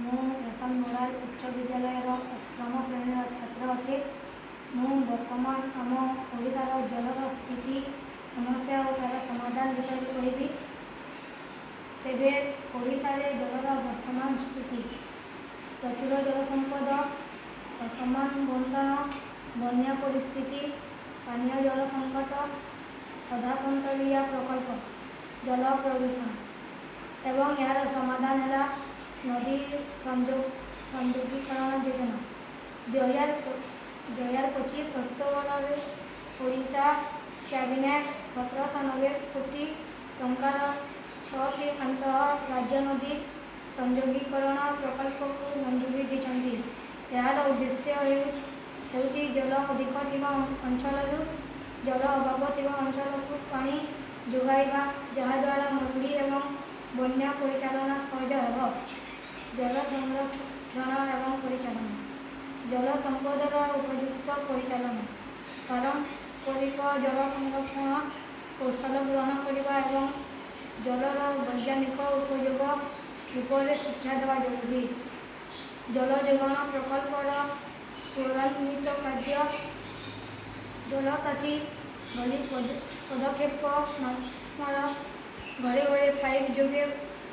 ମୁଁ SN moral ଉଚ୍ଚ ବିଦ୍ୟାଳୟର ଅଷ୍ଟମ ଶ୍ରେଣୀର ଛାତ୍ର ଅଟେ। ମୁଁ ବର୍ତ୍ତମାନ ଆମ ଓଡ଼ିଶାର ଜଳର ସ୍ଥିତି, ସମସ୍ୟା ଓ ତା'ର ସମାଧାନ ବିଷୟରେ କହିବି। ତେବେ ଓଡ଼ିଶାରେ ଜଳର ବର୍ତ୍ତମାନ ସ୍ଥିତି: ପ୍ରଚୁର ଜଳ ସମ୍ପଦ, ଅସମାନ ବଣ୍ଟନ, ବନ୍ୟା ପରିସ୍ଥିତି, ପାନୀୟ ଜଳ ସଙ୍କଟ, ଅଧାପନ୍ତରିଆ ପ୍ରକଳ୍ପ, ଜଳ ପ୍ରଦୂଷଣ ଏବଂ ଏହାର ସମାଧାନ ହେଲା ନଦୀ ସଂଯୋଗୀକରଣ ଯୋଜନା। 2025 ଅକ୍ଟୋବରରେ ଓଡ଼ିଶା କ୍ୟାବିନେଟ୍ 1790 କୋଟି ଟଙ୍କାର 6ଟି ଆନ୍ତଃ ରାଜ୍ୟ ନଦୀ ସଂଯୋଗୀକରଣ ପ୍ରକଳ୍ପକୁ ମଞ୍ଜୁରୀ ଦେଇଛନ୍ତି। ଏହାର ଉଦ୍ଦେଶ୍ୟ ହେଉଛି ଜଳ ଅଧିକ ଥିବା ଅଞ୍ଚଳରୁ ଜଳ ଅଭାବ ଥିବା ଅଞ୍ଚଳକୁ ପାଣି ଯୋଗାଇବା, ଯାହାଦ୍ୱାରା ମରୁଡ଼ି ଏବଂ ବନ୍ୟା ପରିଚାଳନା ସହଜ ହେବ। ଜଳ ସଂରକ୍ଷଣ ଏବଂ ପରିଚାଳନା: ଜଳ ସମ୍ପଦର ଉପଯୁକ୍ତ ପରିଚାଳନା, ପାରମ୍ପରିକ ଜଳ ସଂରକ୍ଷଣ କୌଶଳ ଗ୍ରହଣ କରିବା ଏବଂ ଜଳର ବୈଜ୍ଞାନିକ ଉପଯୋଗ ଉପରେ ଶିକ୍ଷା ଦେବା ଜରୁରୀ। ଜଳ ଯୋଗାଣ ପ୍ରକଳ୍ପର ତ୍ୱରାନ୍ୱିତ କାର୍ଯ୍ୟ, ଜଳସାଥୀ ଭଳି ପଦକ୍ଷେପ ମାଧ୍ୟମରେ ଘରେ ଘରେ ପାଇପ୍ ଯୋଗେ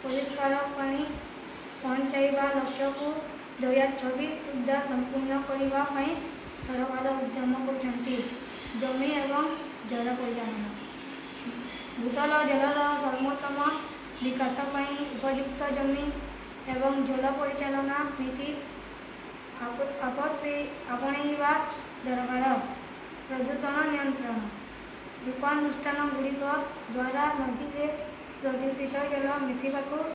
ପରିଷ୍କାର ପାଣି ପହଞ୍ଚାଇବା ଲକ୍ଷ୍ୟକୁ 2026 ସୁଦ୍ଧା ସମ୍ପୂର୍ଣ୍ଣ କରିବା ପାଇଁ ସରକାର ଉଦ୍ୟମ କରୁଛନ୍ତି। ଜମି ଏବଂ ଜଳ ପରିଚାଳନା: ଭୂତଳ ଜଳର ସର୍ବୋତ୍ତମ ବିକାଶ ପାଇଁ ଉପଯୁକ୍ତ ଜମି ଏବଂ ଜଳ ପରିଚାଳନା ନୀତି ଆପଣେଇବା ଦରକାର। ପ୍ରଦୂଷଣ ନିୟନ୍ତ୍ରଣ: ଶିଳ୍ପାନୁଷ୍ଠାନଗୁଡ଼ିକ ଦ୍ୱାରା ନଦୀରେ ପ୍ରଦୂଷିତ ଜଳ ମିଶିବାକୁ